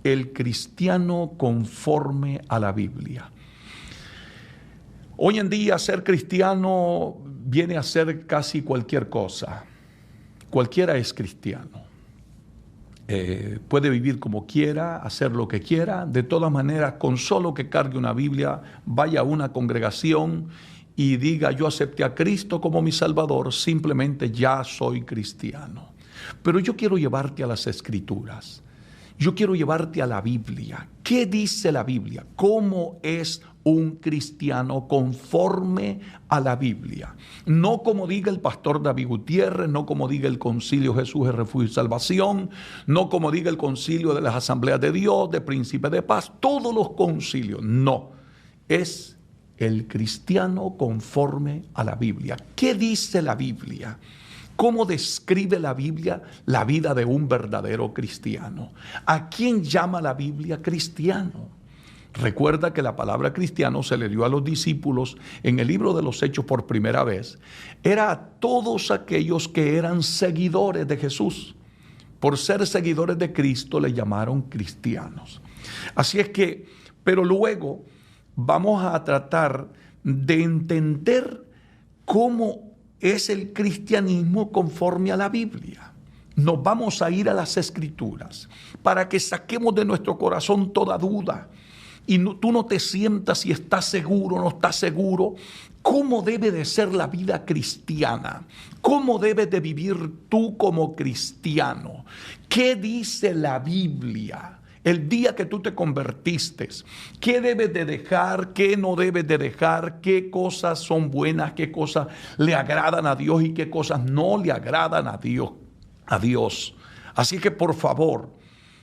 el cristiano conforme a la Biblia. Hoy en día ser cristiano viene a ser casi cualquier cosa. Cualquiera es cristiano. Puede vivir como quiera, hacer lo que quiera. De todas maneras, con solo que cargue una Biblia, vaya a una congregación y diga: yo acepté a Cristo como mi Salvador, simplemente ya soy cristiano. Pero yo quiero llevarte a las Escrituras. Yo quiero llevarte a la Biblia. ¿Qué dice la Biblia? ¿Cómo es un cristiano conforme a la Biblia? No como diga el pastor David Gutiérrez, no como diga el Concilio Jesús es Refugio y Salvación, no como diga el Concilio de las Asambleas de Dios, de Príncipe de Paz, todos los concilios. No, es el cristiano conforme a la Biblia. ¿Qué dice la Biblia? ¿Cómo describe la Biblia la vida de un verdadero cristiano? ¿A quién llama la Biblia cristiano? Recuerda que la palabra cristiano se le dio a los discípulos en el libro de los Hechos por primera vez. Era a todos aquellos que eran seguidores de Jesús. Por ser seguidores de Cristo le llamaron cristianos. Así es que, pero luego vamos a tratar de entender cómo es el cristianismo conforme a la Biblia. Nos vamos a ir a las Escrituras para que saquemos de nuestro corazón toda duda y tú no te sientas si estás seguro o no estás seguro. ¿Cómo debe de ser la vida cristiana? ¿Cómo debes de vivir tú como cristiano? ¿Qué dice la Biblia? El día que tú te convertiste, ¿qué debes de dejar? ¿Qué no debes de dejar? ¿Qué cosas son buenas? ¿Qué cosas le agradan a Dios? ¿Y qué cosas no le agradan a Dios? Así que por favor,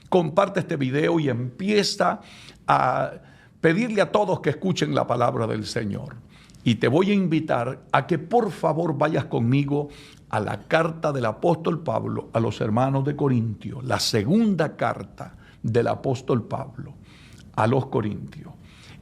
comparte este video y empieza a pedirle a todos que escuchen la palabra del Señor. Y te voy a invitar a que por favor vayas conmigo a la carta del apóstol Pablo a los hermanos de Corintios, la segunda carta del apóstol Pablo a los Corintios,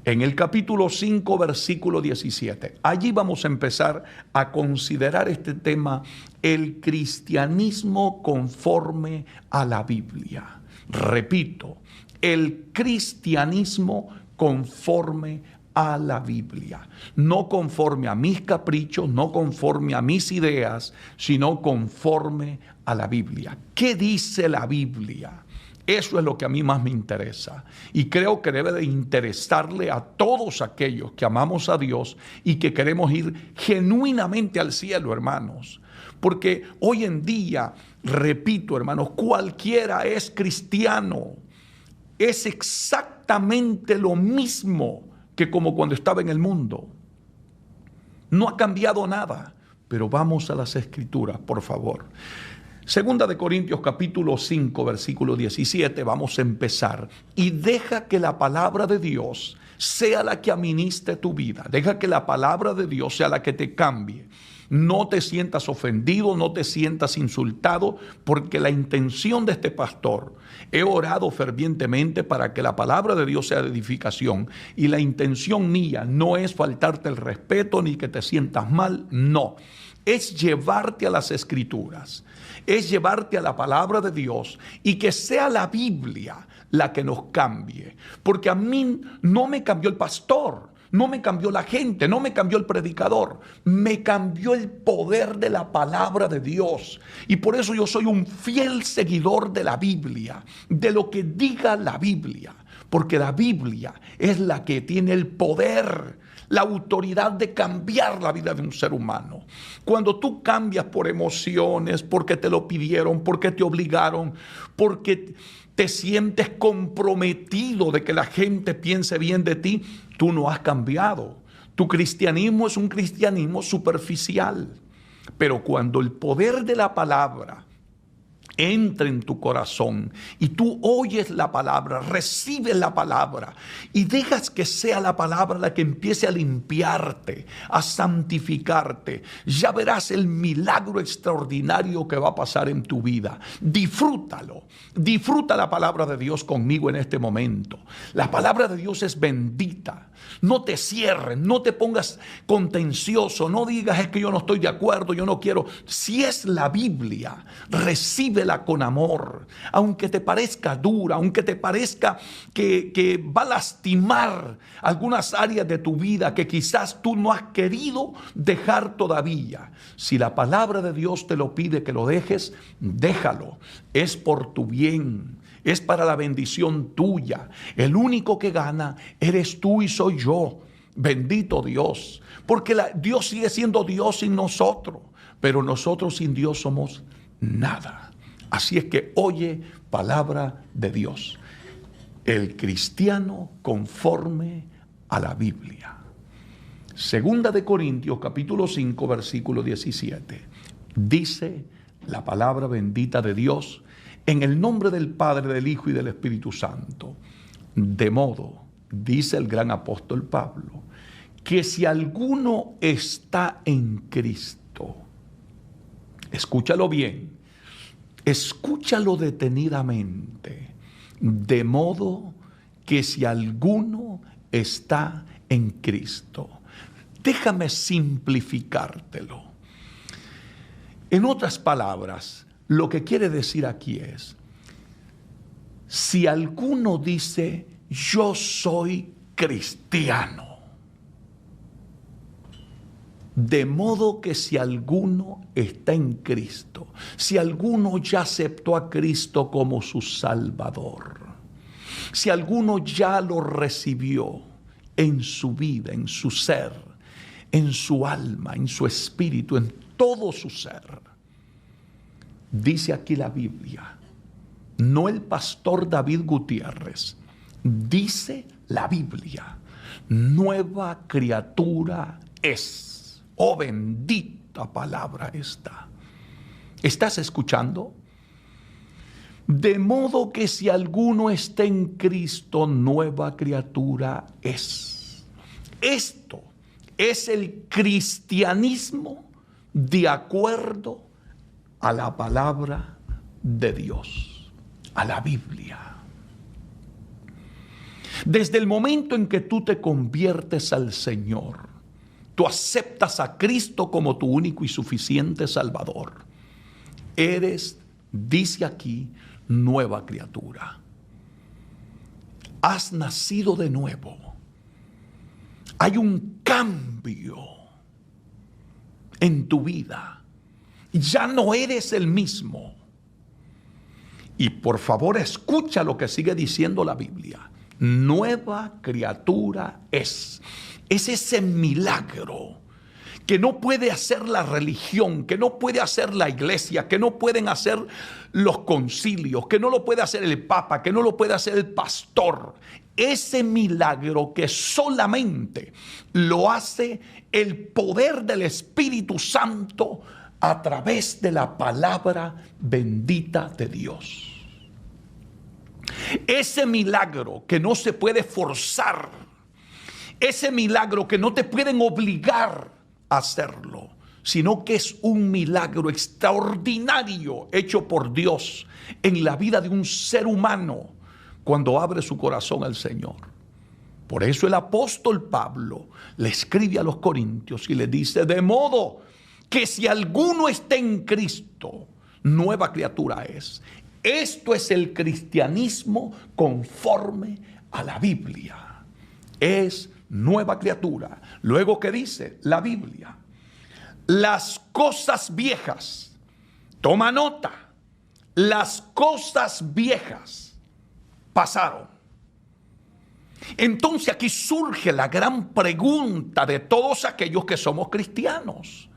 en el capítulo 5, versículo 17. Allí vamos a empezar a considerar este tema, el cristianismo conforme a la Biblia. Repito, el cristianismo conforme a la Biblia. No conforme a mis caprichos, no conforme a mis ideas, sino conforme a la Biblia. ¿Qué dice la Biblia? Eso es lo que a mí más me interesa y creo que debe de interesarle a todos aquellos que amamos a Dios y que queremos ir genuinamente al cielo, hermanos. Porque hoy en día, repito, hermanos, cualquiera es cristiano. Es exactamente lo mismo que como cuando estaba en el mundo. No ha cambiado nada, pero vamos a las Escrituras, por favor. Segunda de Corintios capítulo 5 versículo 17, vamos a empezar. Y deja que la palabra de Dios sea la que administre tu vida. Deja que la palabra de Dios sea la que te cambie. No te sientas ofendido, no te sientas insultado, porque la intención de este pastor, he orado fervientemente para que la palabra de Dios sea de edificación. Y la intención mía no es faltarte el respeto ni que te sientas mal, no. Es llevarte a las Escrituras, es llevarte a la palabra de Dios y que sea la Biblia la que nos cambie. Porque a mí no me cambió el pastor, no me cambió la gente, no me cambió el predicador, me cambió el poder de la palabra de Dios. Y por eso yo soy un fiel seguidor de la Biblia, de lo que diga la Biblia. Porque la Biblia es la que tiene el poder, la autoridad de cambiar la vida de un ser humano. Cuando tú cambias por emociones, porque te lo pidieron, porque te obligaron, porque te sientes comprometido de que la gente piense bien de ti, tú no has cambiado. Tu cristianismo es un cristianismo superficial. Pero cuando el poder de la palabra entra en tu corazón y tú oyes la palabra, recibes la palabra y dejas que sea la palabra la que empiece a limpiarte, a santificarte, ya verás el milagro extraordinario que va a pasar en tu vida. Disfrútalo, disfruta la palabra de Dios conmigo en este momento. La palabra de Dios es bendita. No te cierres, no te pongas contencioso, no digas es que yo no estoy de acuerdo, yo no quiero. Si es la Biblia, recibe repítela con amor, aunque te parezca dura, aunque te parezca que va a lastimar algunas áreas de tu vida que quizás tú no has querido dejar todavía. Si la palabra de Dios te lo pide que lo dejes, déjalo. Es por tu bien. Es para la bendición tuya. El único que gana eres tú y soy yo. Bendito Dios. Porque Dios sigue siendo Dios sin nosotros. Pero nosotros sin Dios somos nada. Así es que oye palabra de Dios. El cristiano conforme a la Biblia. Segunda de Corintios capítulo 5 versículo 17. Dice la palabra bendita de Dios en el nombre del Padre, del Hijo y del Espíritu Santo. De modo, dice el gran apóstol Pablo, que si alguno está en Cristo, escúchalo bien, escúchalo detenidamente, de modo que si alguno está en Cristo. Déjame simplificártelo. En otras palabras, lo que quiere decir aquí es, si alguno dice, yo soy cristiano, de modo que si alguno está en Cristo, si alguno ya aceptó a Cristo como su Salvador, si alguno ya lo recibió en su vida, en su ser, en su alma, en su espíritu, en todo su ser, dice aquí la Biblia, no el pastor David Gutiérrez, dice la Biblia, nueva criatura es. Oh, bendita palabra esta. ¿Estás escuchando? De modo que si alguno está en Cristo, nueva criatura es. Esto es el cristianismo de acuerdo a la palabra de Dios, a la Biblia. Desde el momento en que tú te conviertes al Señor, tú aceptas a Cristo como tu único y suficiente Salvador, eres, dice aquí, nueva criatura. Has nacido de nuevo. Hay un cambio en tu vida. Ya no eres el mismo. Y por favor, escucha lo que sigue diciendo la Biblia. Nueva criatura es. Es ese milagro que no puede hacer la religión, que no puede hacer la iglesia, que no pueden hacer los concilios, que no lo puede hacer el papa, que no lo puede hacer el pastor. Ese milagro que solamente lo hace el poder del Espíritu Santo a través de la palabra bendita de Dios. Ese milagro que no se puede forzar, ese milagro que no te pueden obligar a hacerlo, sino que es un milagro extraordinario hecho por Dios en la vida de un ser humano cuando abre su corazón al Señor. Por eso el apóstol Pablo le escribe a los Corintios y le dice, de modo que si alguno está en Cristo, nueva criatura es. Esto es el cristianismo conforme a la Biblia. Es nueva criatura. Luego, ¿qué dice la Biblia? Las cosas viejas, toma nota, las cosas viejas pasaron. Entonces aquí surge la gran pregunta de todos aquellos que somos cristianos.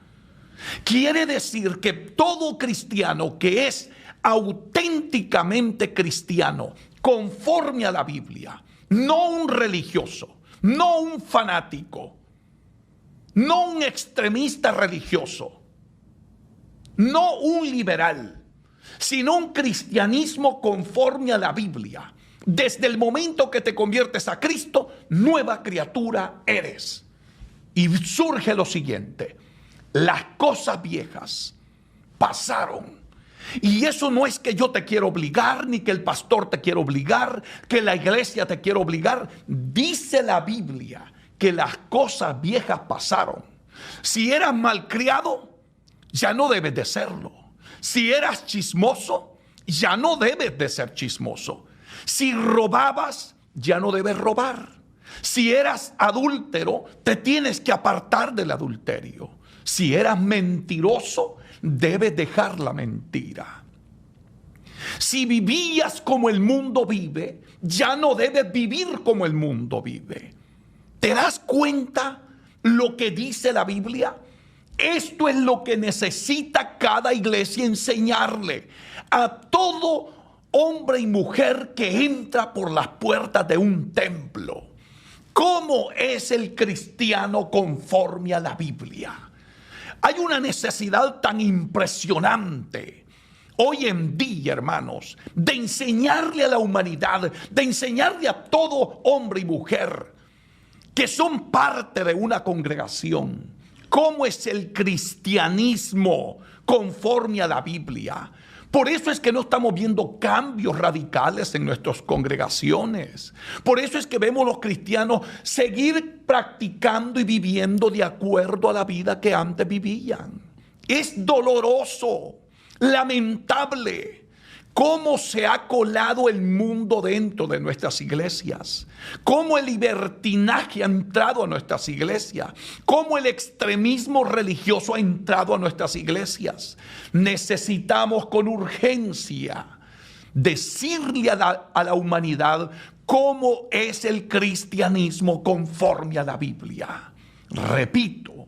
Quiere decir que todo cristiano que es auténticamente cristiano, conforme a la Biblia, no un religioso, no un fanático, no un extremista religioso, no un liberal, sino un cristianismo conforme a la Biblia. Desde el momento que te conviertes a Cristo, nueva criatura eres. Y surge lo siguiente: las cosas viejas pasaron. Y eso no es que yo te quiero obligar, ni que el pastor te quiere obligar, que la iglesia te quiere obligar. Dice la Biblia que las cosas viejas pasaron. Si eras malcriado, ya no debes de serlo. Si eras chismoso, ya no debes de ser chismoso. Si robabas, ya no debes robar. Si eras adúltero, te tienes que apartar del adulterio. Si eras mentiroso, debes dejar la mentira. Si vivías como el mundo vive, ya no debes vivir como el mundo vive. ¿Te das cuenta lo que dice la Biblia? Esto es lo que necesita cada iglesia enseñarle a todo hombre y mujer que entra por las puertas de un templo. ¿Cómo es el cristiano conforme a la Biblia? Hay una necesidad tan impresionante hoy en día, hermanos, de enseñarle a la humanidad, de enseñarle a todo hombre y mujer que son parte de una congregación, cómo es el cristianismo conforme a la Biblia. Por eso es que no estamos viendo cambios radicales en nuestras congregaciones. Por eso es que vemos a los cristianos seguir practicando y viviendo de acuerdo a la vida que antes vivían. Es doloroso, lamentable cómo se ha colado el mundo dentro de nuestras iglesias, cómo el libertinaje ha entrado a nuestras iglesias, cómo el extremismo religioso ha entrado a nuestras iglesias. Necesitamos con urgencia decirle a la humanidad cómo es el cristianismo conforme a la Biblia. Repito,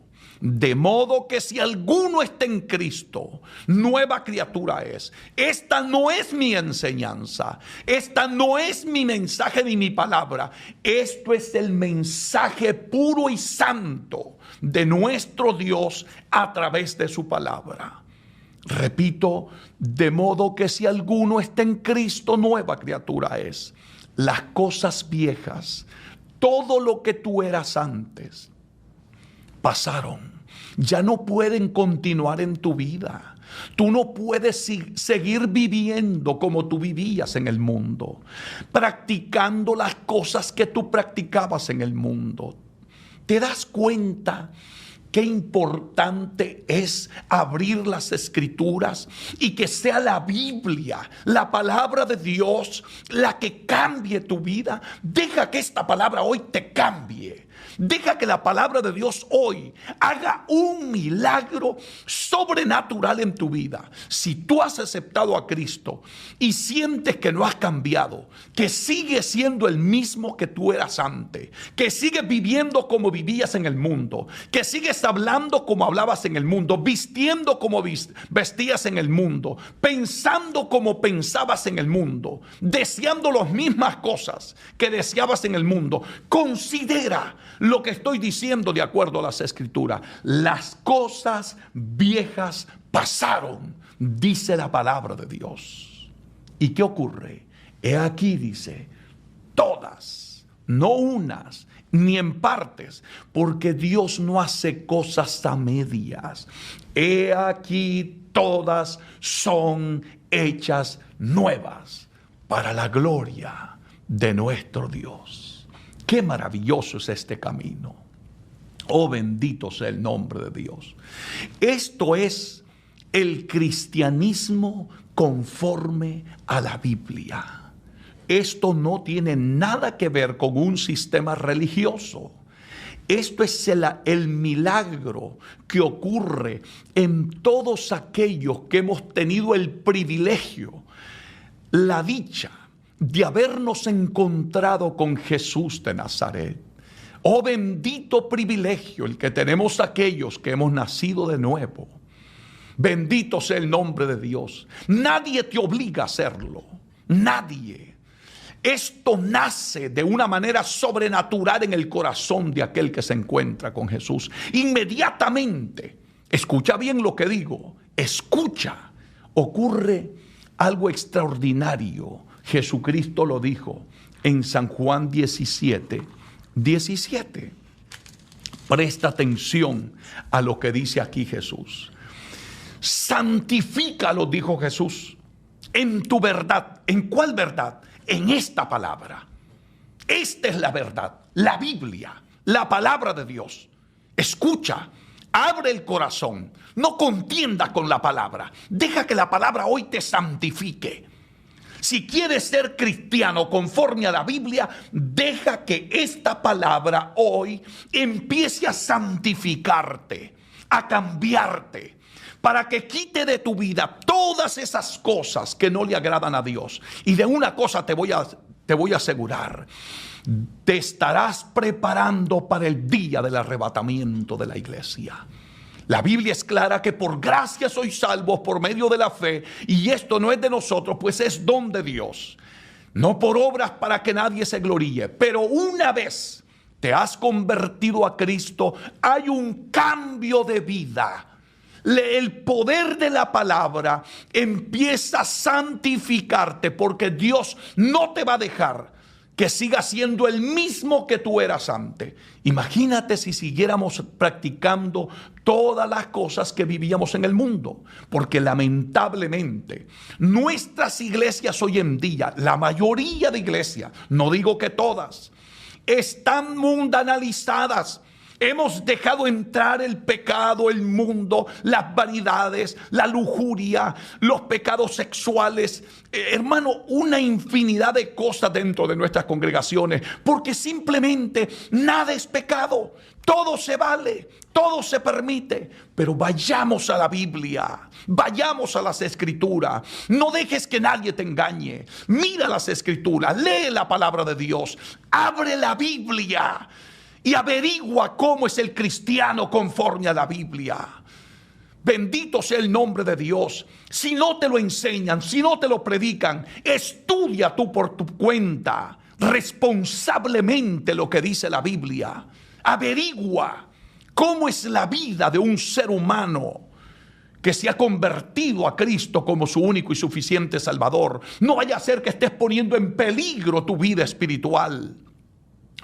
de modo que si alguno está en Cristo, nueva criatura es. Esta no es mi enseñanza. Esta no es mi mensaje ni mi palabra. Esto es el mensaje puro y santo de nuestro Dios a través de su palabra. Repito, de modo que si alguno está en Cristo, nueva criatura es. Las cosas viejas, todo lo que tú eras antes, pasaron. Ya no pueden continuar en tu vida. Tú no puedes seguir viviendo como tú vivías en el mundo, practicando las cosas que tú practicabas en el mundo. ¿Te das cuenta qué importante es abrir las Escrituras y que sea la Biblia, la palabra de Dios, la que cambie tu vida? Deja que esta palabra hoy te cambie. Deja que la palabra de Dios hoy haga un milagro sobrenatural en tu vida. Si tú has aceptado a Cristo y sientes que no has cambiado, que sigues siendo el mismo que tú eras antes, que sigues viviendo como vivías en el mundo, que sigues hablando como hablabas en el mundo, vistiendo como vestías en el mundo, pensando como pensabas en el mundo, deseando las mismas cosas que deseabas en el mundo, considera lo que estoy diciendo de acuerdo a las Escrituras. Las cosas viejas pasaron, dice la palabra de Dios. ¿Y qué ocurre? He aquí, dice, todas, no unas, ni en partes, porque Dios no hace cosas a medias. He aquí, todas son hechas nuevas para la gloria de nuestro Dios. Qué maravilloso es este camino. Oh, bendito sea el nombre de Dios. Esto es el cristianismo conforme a la Biblia. Esto no tiene nada que ver con un sistema religioso. Esto es el milagro que ocurre en todos aquellos que hemos tenido el privilegio, la dicha de habernos encontrado con Jesús de Nazaret. Oh, bendito privilegio el que tenemos aquellos que hemos nacido de nuevo. Bendito sea el nombre de Dios. Nadie te obliga a hacerlo. Nadie. Esto nace de una manera sobrenatural en el corazón de aquel que se encuentra con Jesús. Inmediatamente, escucha bien lo que digo, escucha, ocurre algo extraordinario. Jesucristo lo dijo en San Juan 17. Presta atención a lo que dice aquí Jesús. Santifícalo, dijo Jesús, en tu verdad. ¿En cuál verdad? En esta palabra. Esta es la verdad, la Biblia, la palabra de Dios. Escucha, abre el corazón, no contienda con la palabra. Deja que la palabra hoy te santifique. Si quieres ser cristiano conforme a la Biblia, deja que esta palabra hoy empiece a santificarte, a cambiarte, para que quite de tu vida todas esas cosas que no le agradan a Dios. Y de una cosa te voy a asegurar: te estarás preparando para el día del arrebatamiento de la iglesia. La Biblia es clara que por gracia sois salvos por medio de la fe, y esto no es de nosotros, pues es don de Dios, no por obras para que nadie se gloríe. Pero una vez te has convertido a Cristo, hay un cambio de vida. El poder de la palabra empieza a santificarte, porque Dios no te va a dejar que siga siendo el mismo que tú eras antes. Imagínate si siguiéramos practicando todas las cosas que vivíamos en el mundo, porque lamentablemente nuestras iglesias hoy en día, la mayoría de iglesias, no digo que todas, están mundanalizadas. Hemos dejado entrar el pecado, el mundo, las vanidades, la lujuria, los pecados sexuales. Hermano, una infinidad de cosas dentro de nuestras congregaciones, porque simplemente nada es pecado. Todo se vale, todo se permite. Pero vayamos a la Biblia, vayamos a las Escrituras. No dejes que nadie te engañe. Mira las Escrituras, lee la palabra de Dios, abre la Biblia y averigua cómo es el cristiano conforme a la Biblia. Bendito sea el nombre de Dios. Si no te lo enseñan, si no te lo predican, estudia tú por tu cuenta responsablemente lo que dice la Biblia. Averigua cómo es la vida de un ser humano que se ha convertido a Cristo como su único y suficiente Salvador. No vaya a ser que estés poniendo en peligro tu vida espiritual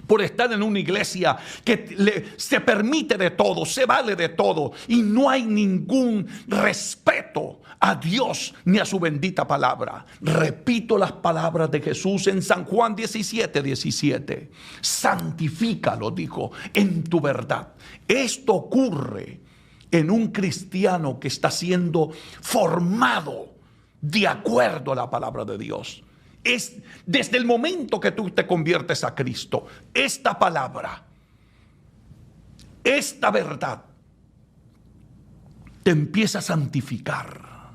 por estar en una iglesia que se permite de todo, se vale de todo, y no hay ningún respeto a Dios ni a su bendita palabra. Repito las palabras de Jesús en San Juan 17:17. Santifícalo, dijo, en tu verdad. Esto ocurre en un cristiano que está siendo formado de acuerdo a la palabra de Dios. Es desde el momento que tú te conviertes a Cristo, esta palabra, esta verdad te empieza a santificar,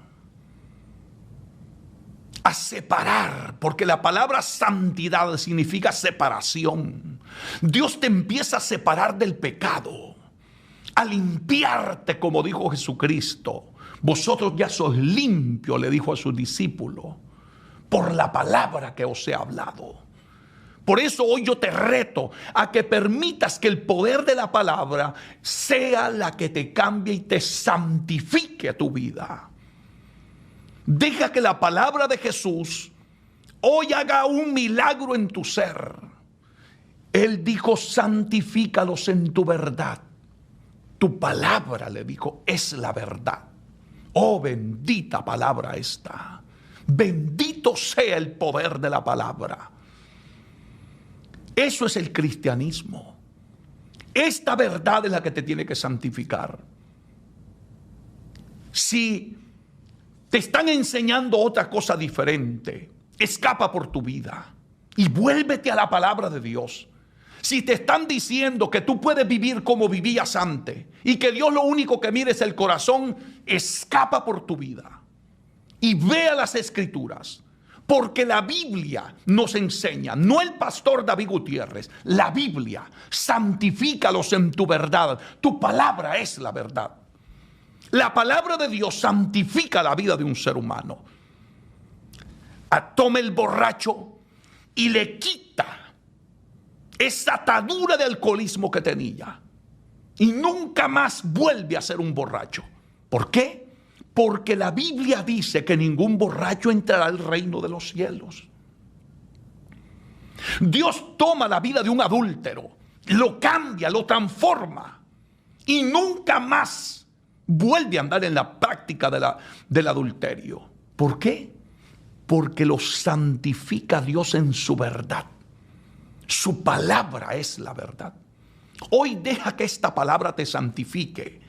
a separar, porque la palabra santidad significa separación. Dios te empieza a separar del pecado, a limpiarte, como dijo Jesucristo. Vosotros ya sois limpios, le dijo a sus discípulos, por la palabra que os he hablado. Por eso hoy yo te reto a que permitas que el poder de la palabra sea la que te cambie y te santifique tu vida. Deja que la palabra de Jesús hoy haga un milagro en tu ser. Él dijo, santifícalos en tu verdad. Tu palabra, le dijo, es la verdad. Oh, bendita palabra esta. Bendito sea el poder de la palabra. Eso es el cristianismo. Esta verdad es la que te tiene que santificar. Si te están enseñando otra cosa diferente, escapa por tu vida y vuélvete a la palabra de Dios. Si te están diciendo que tú puedes vivir como vivías antes y que Dios lo único que mira es el corazón, escapa por tu vida y vea las Escrituras, porque la Biblia nos enseña, no el pastor David Gutiérrez, la Biblia, santifícalos en tu verdad, tu palabra es la verdad. La palabra de Dios santifica la vida de un ser humano. Toma el borracho y le quita esa atadura de alcoholismo que tenía y nunca más vuelve a ser un borracho. ¿Por qué? Porque la Biblia dice que ningún borracho entrará al reino de los cielos. Dios toma la vida de un adúltero, lo cambia, lo transforma y nunca más vuelve a andar en la práctica del adulterio. ¿Por qué? Porque lo santifica Dios en su verdad. Su palabra es la verdad. Hoy deja que esta palabra te santifique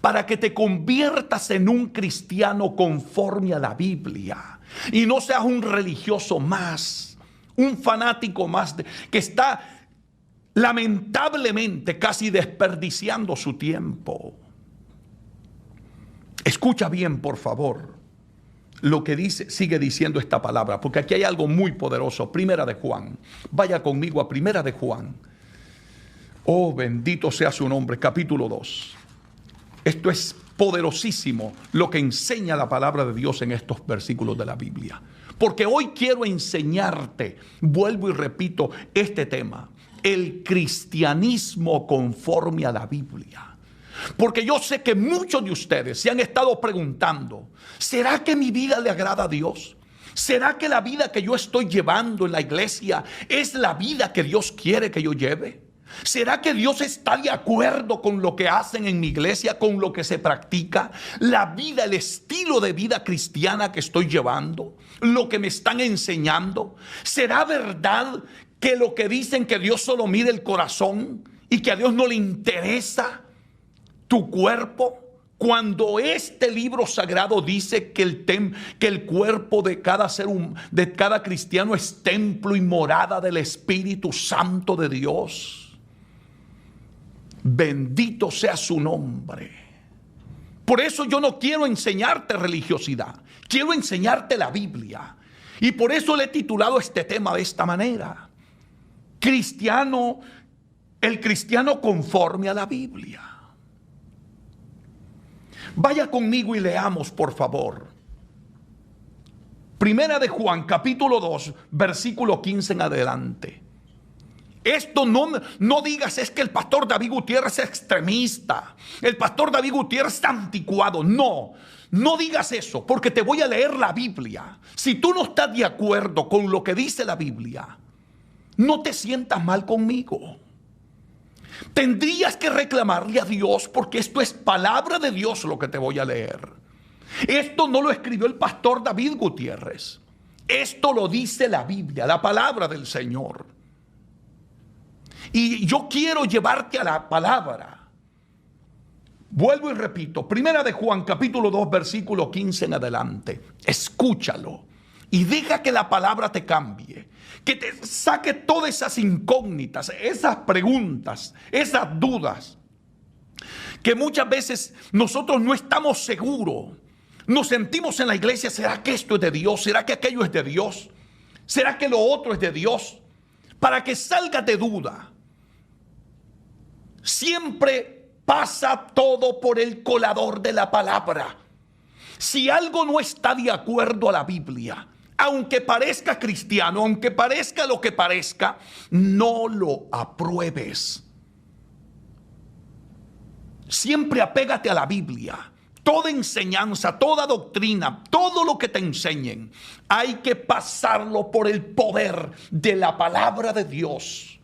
para que te conviertas en un cristiano conforme a la Biblia y no seas un religioso más, un fanático más que está lamentablemente casi desperdiciando su tiempo. Escucha bien, por favor, lo que dice, sigue diciendo esta palabra, porque aquí hay algo muy poderoso. Primera de Juan. Vaya conmigo a Primera de Juan. Oh, bendito sea su nombre. Capítulo 2. Esto es poderosísimo lo que enseña la palabra de Dios en estos versículos de la Biblia. Porque hoy quiero enseñarte, vuelvo y repito, este tema. El cristianismo conforme a la Biblia. Porque yo sé que muchos de ustedes se han estado preguntando, ¿será que mi vida le agrada a Dios? ¿Será que la vida que yo estoy llevando en la iglesia es la vida que Dios quiere que yo lleve? ¿Será que Dios está de acuerdo con lo que hacen en mi iglesia, con lo que se practica? La vida, el estilo de vida cristiana que estoy llevando, lo que me están enseñando. ¿Será verdad que lo que dicen que Dios solo mide el corazón y que a Dios no le interesa tu cuerpo? Cuando este libro sagrado dice que el cuerpo de cada de cada cristiano es templo y morada del Espíritu Santo de Dios. Bendito sea su nombre. Por eso yo no quiero enseñarte religiosidad, quiero enseñarte la Biblia. Y por eso le he titulado este tema de esta manera: el cristiano conforme a la Biblia. Vaya conmigo y leamos, por favor. Primera de Juan, capítulo 2, versículo 15 en adelante. Esto no digas es que el pastor David Gutiérrez es extremista, el pastor David Gutiérrez está anticuado. No digas eso, porque te voy a leer la Biblia. Si tú no estás de acuerdo con lo que dice la Biblia, no te sientas mal conmigo. Tendrías que reclamarle a Dios, porque esto es palabra de Dios lo que te voy a leer. Esto no lo escribió el pastor David Gutiérrez. Esto lo dice la Biblia, la palabra del Señor. Y yo quiero llevarte a la palabra. Vuelvo y repito, Primera de Juan, capítulo 2, versículo 15 en adelante. Escúchalo y deja que la palabra te cambie. Que te saque todas esas incógnitas, esas preguntas, esas dudas. Que muchas veces nosotros no estamos seguros. Nos sentimos en la iglesia, ¿será que esto es de Dios? ¿Será que aquello es de Dios? ¿Será que lo otro es de Dios? Para que salgas de duda. Siempre pasa todo por el colador de la palabra. Si algo no está de acuerdo a la Biblia, aunque parezca cristiano, aunque parezca lo que parezca, no lo apruebes. Siempre apégate a la Biblia. Toda enseñanza, toda doctrina, todo lo que te enseñen, hay que pasarlo por el poder de la palabra de Dios.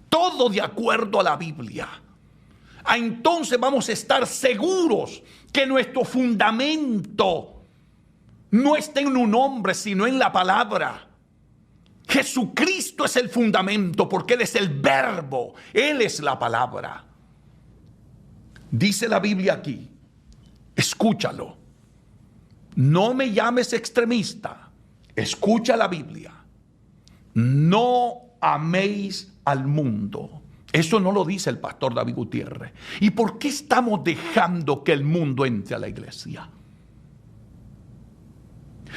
Todo de acuerdo a la Biblia. Entonces vamos a estar seguros que nuestro fundamento no está en un hombre, sino en la palabra. Jesucristo es el fundamento, porque Él es el verbo, Él es la palabra. Dice la Biblia aquí, escúchalo. No me llames extremista, escucha la Biblia. No améis al mundo. Eso no lo dice el pastor David Gutiérrez. ¿Y por qué estamos dejando que el mundo entre a la iglesia?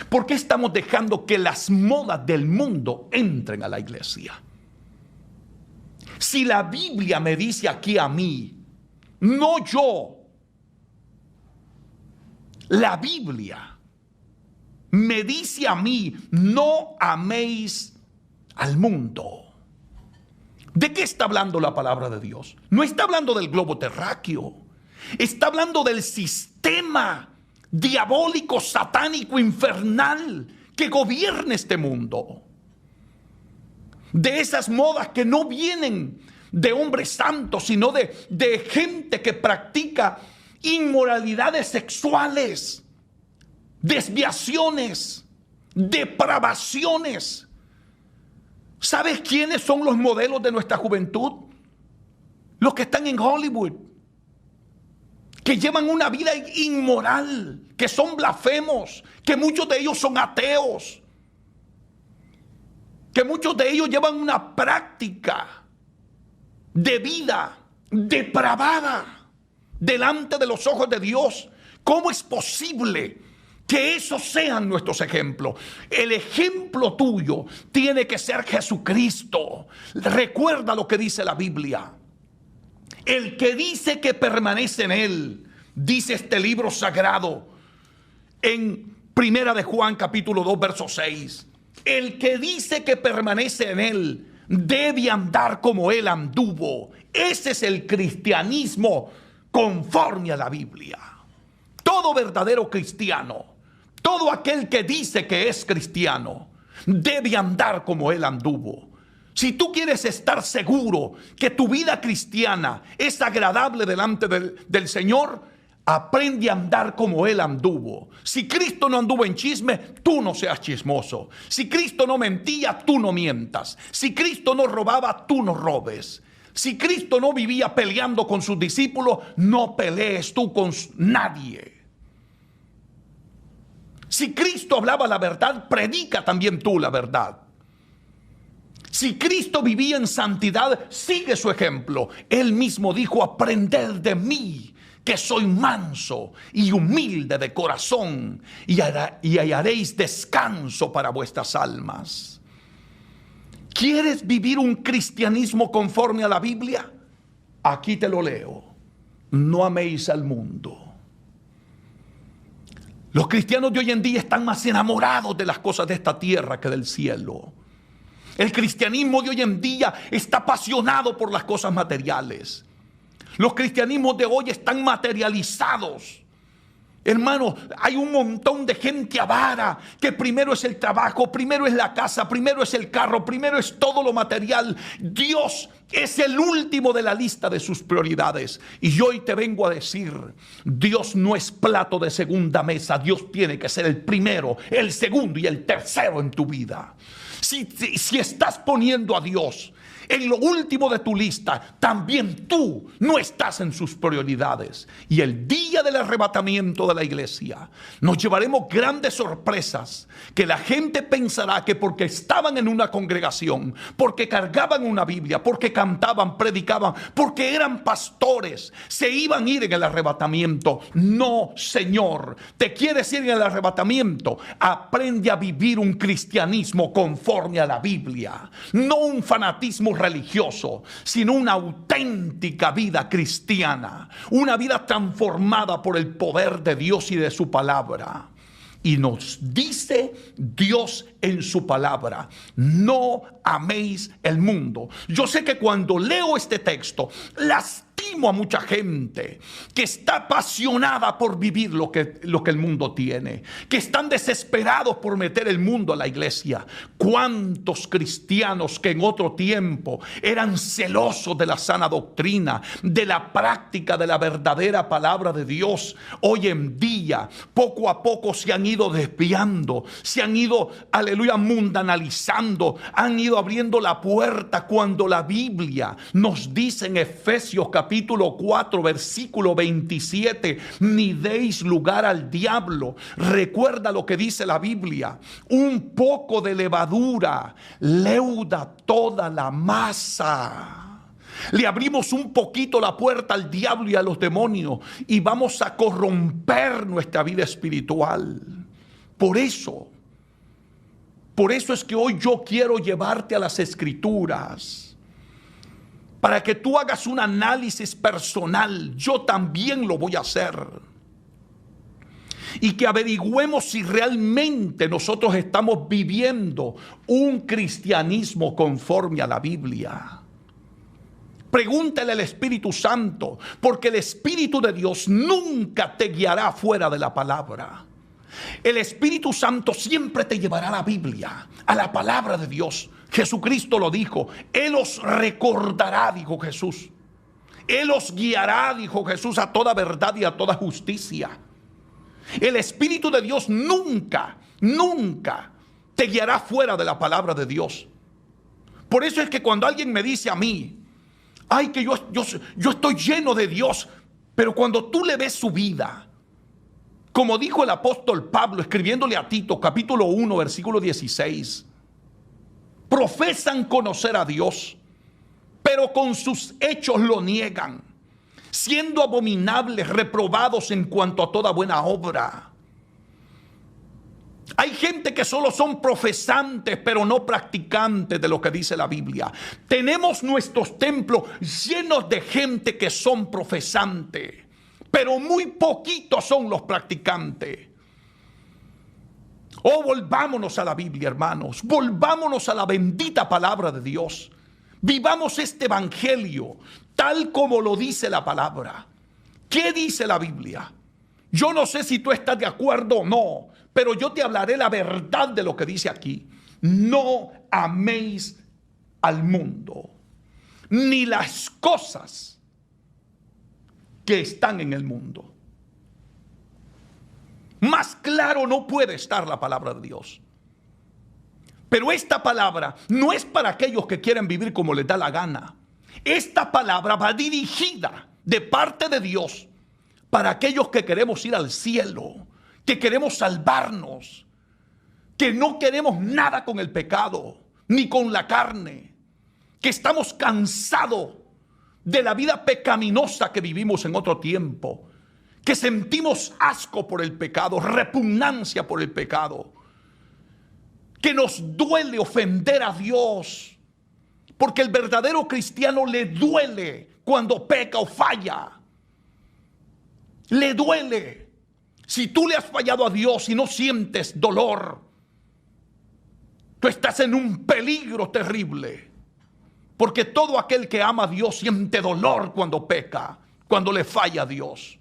¿Por qué estamos dejando que las modas del mundo entren a la iglesia? Si la Biblia me dice aquí a mí, no yo, la Biblia me dice a mí, no améis al mundo. ¿De qué está hablando la palabra de Dios? No está hablando del globo terráqueo. Está hablando del sistema diabólico, satánico, infernal que gobierna este mundo. De esas modas que no vienen de hombres santos, sino de gente que practica inmoralidades sexuales, desviaciones, depravaciones. ¿Sabes quiénes son los modelos de nuestra juventud? Los que están en Hollywood, que llevan una vida inmoral, que son blasfemos, que muchos de ellos son ateos, que muchos de ellos llevan una práctica de vida depravada delante de los ojos de Dios. ¿Cómo es posible que esos sean nuestros ejemplos? El ejemplo tuyo tiene que ser Jesucristo. Recuerda lo que dice la Biblia. El que dice que permanece en Él, dice este libro sagrado en Primera de Juan capítulo 2 verso 6. El que dice que permanece en Él debe andar como Él anduvo. Ese es el cristianismo conforme a la Biblia. Todo verdadero cristiano, todo aquel que dice que es cristiano, debe andar como Él anduvo. Si tú quieres estar seguro que tu vida cristiana es agradable delante del Señor, aprende a andar como Él anduvo. Si Cristo no anduvo en chisme, tú no seas chismoso. Si Cristo no mentía, tú no mientas. Si Cristo no robaba, tú no robes. Si Cristo no vivía peleando con sus discípulos, no pelees tú con nadie. Si Cristo hablaba la verdad, predica también tú la verdad. Si Cristo vivía en santidad, sigue su ejemplo. Él mismo dijo: aprended de mí, que soy manso y humilde de corazón, y hallaréis descanso para vuestras almas. ¿Quieres vivir un cristianismo conforme a la Biblia? Aquí te lo leo. No améis al mundo. Los cristianos de hoy en día están más enamorados de las cosas de esta tierra que del cielo. El cristianismo de hoy en día está apasionado por las cosas materiales. Los cristianismos de hoy están materializados. Hermanos, hay un montón de gente avara que primero es el trabajo, primero es la casa, primero es el carro, primero es todo lo material. Dios es el último de la lista de sus prioridades. Y hoy te vengo a decir, Dios no es plato de segunda mesa. Dios tiene que ser el primero, el segundo y el tercero en tu vida. Si estás poniendo a Dios en lo último de tu lista, también tú no estás en sus prioridades. Y el día del arrebatamiento de la iglesia nos llevaremos grandes sorpresas, que la gente pensará que porque estaban en una congregación, porque cargaban una Biblia, porque cantaban, predicaban, porque eran pastores, se iban a ir en el arrebatamiento. No, Señor. ¿Te quieres ir en el arrebatamiento? Aprende a vivir un cristianismo conforme a la Biblia, no un fanatismo religioso, sino una auténtica vida cristiana, una vida transformada por el poder de Dios y de su palabra. Y nos dice Dios en su palabra: no améis el mundo. Yo sé que cuando leo este texto, lastimo a mucha gente que está apasionada por vivir lo que el mundo tiene, que están desesperados por meter el mundo a la iglesia. ¿Cuántos cristianos que en otro tiempo eran celosos de la sana doctrina, de la práctica de la verdadera palabra de Dios, hoy en día poco a poco se han ido desviando, se han ido, aleluya, mundanalizando, han ido abriendo la puerta, cuando la Biblia nos dice en Efesios capítulo 4 versículo 27: ni deis lugar al diablo. Recuerda lo que dice la Biblia: un poco de levadura leuda toda la masa. Le abrimos un poquito la puerta al diablo y a los demonios y vamos a corromper nuestra vida espiritual. Por eso es que hoy yo quiero llevarte a las Escrituras, para que tú hagas un análisis personal. Yo también lo voy a hacer. Y que averigüemos si realmente nosotros estamos viviendo un cristianismo conforme a la Biblia. Pregúntale al Espíritu Santo, porque el Espíritu de Dios nunca te guiará fuera de la palabra. El Espíritu Santo siempre te llevará a la Biblia, a la palabra de Dios. Jesucristo lo dijo: Él os recordará, dijo Jesús. Él os guiará, dijo Jesús, a toda verdad y a toda justicia. El Espíritu de Dios nunca te guiará fuera de la palabra de Dios. Por eso es que cuando alguien me dice a mí: ay, que yo estoy lleno de Dios, Pero cuando tú le ves su vida, como dijo el apóstol Pablo escribiéndole a Tito, capítulo 1, versículo 16, profesan conocer a Dios, pero con sus hechos lo niegan, siendo abominables, reprobados en cuanto a toda buena obra. Hay gente que solo son profesantes, pero no practicantes de lo que dice la Biblia. Tenemos nuestros templos llenos de gente que son profesantes, pero muy poquitos son los practicantes. Oh, volvámonos a la Biblia, hermanos. Volvámonos a la bendita palabra de Dios. Vivamos este evangelio tal como lo dice la palabra. ¿Qué dice la Biblia? Yo no sé si tú estás de acuerdo o no, pero yo te hablaré la verdad de lo que dice aquí. No améis al mundo, ni las cosas que están en el mundo. Más claro no puede estar la palabra de Dios. Pero esta palabra no es para aquellos que quieren vivir como les da la gana. Esta palabra va dirigida de parte de Dios para aquellos que queremos ir al cielo, que queremos salvarnos, que no queremos nada con el pecado, ni con la carne, que estamos cansados de la vida pecaminosa que vivimos en otro tiempo, que sentimos asco por el pecado, repugnancia por el pecado, que nos duele ofender a Dios, porque el verdadero cristiano le duele cuando peca o falla. Le duele. Si tú le has fallado a Dios y no sientes dolor, tú estás en un peligro terrible. Porque todo aquel que ama a Dios siente dolor cuando peca, cuando le falla a Dios.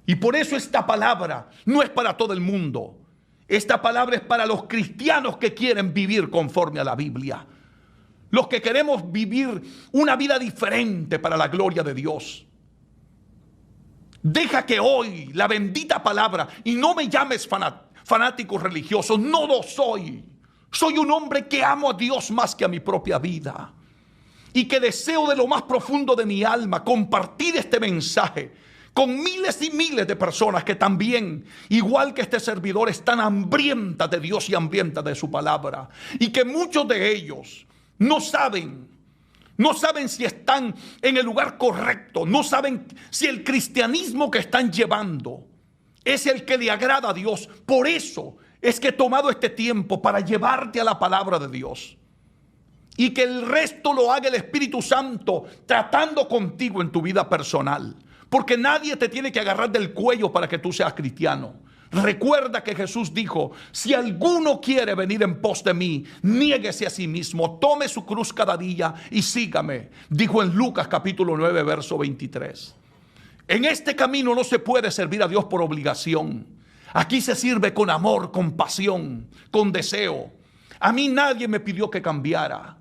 Y por eso esta palabra no es para todo el mundo. Esta palabra es para los cristianos que quieren vivir conforme a la Biblia. Los que queremos vivir una vida diferente para la gloria de Dios. Deja que hoy la bendita palabra, y no me llames fanático religioso, no lo soy. Soy un hombre que amo a Dios más que a mi propia vida. Y que deseo de lo más profundo de mi alma compartir este mensaje con miles y miles de personas que también, igual que este servidor, están hambrientas de Dios y hambrientas de su palabra. Y que muchos de ellos no saben si están en el lugar correcto, no saben si el cristianismo que están llevando es el que le agrada a Dios. Por eso es que he tomado este tiempo para llevarte a la palabra de Dios. Y que el resto lo haga el Espíritu Santo tratando contigo en tu vida personal. Porque nadie te tiene que agarrar del cuello para que tú seas cristiano. Recuerda que Jesús dijo: si alguno quiere venir en pos de mí, niéguese a sí mismo, tome su cruz cada día y sígame. Dijo en Lucas capítulo 9, verso 23. En este camino no se puede servir a Dios por obligación. Aquí se sirve con amor, con pasión, con deseo. A mí nadie me pidió que cambiara.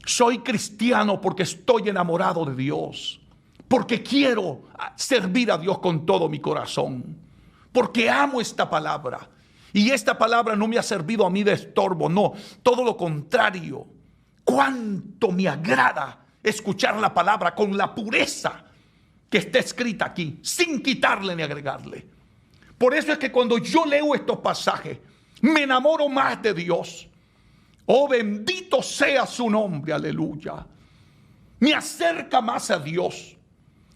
Soy cristiano porque estoy enamorado de Dios. Porque quiero servir a Dios con todo mi corazón. Porque amo esta palabra. Y esta palabra no me ha servido a mí de estorbo, no, todo lo contrario. Cuánto me agrada escuchar la palabra con la pureza que está escrita aquí, sin quitarle ni agregarle. Por eso es que cuando yo leo estos pasajes, me enamoro más de Dios. Oh, bendito sea su nombre, aleluya. Me acerca más a Dios.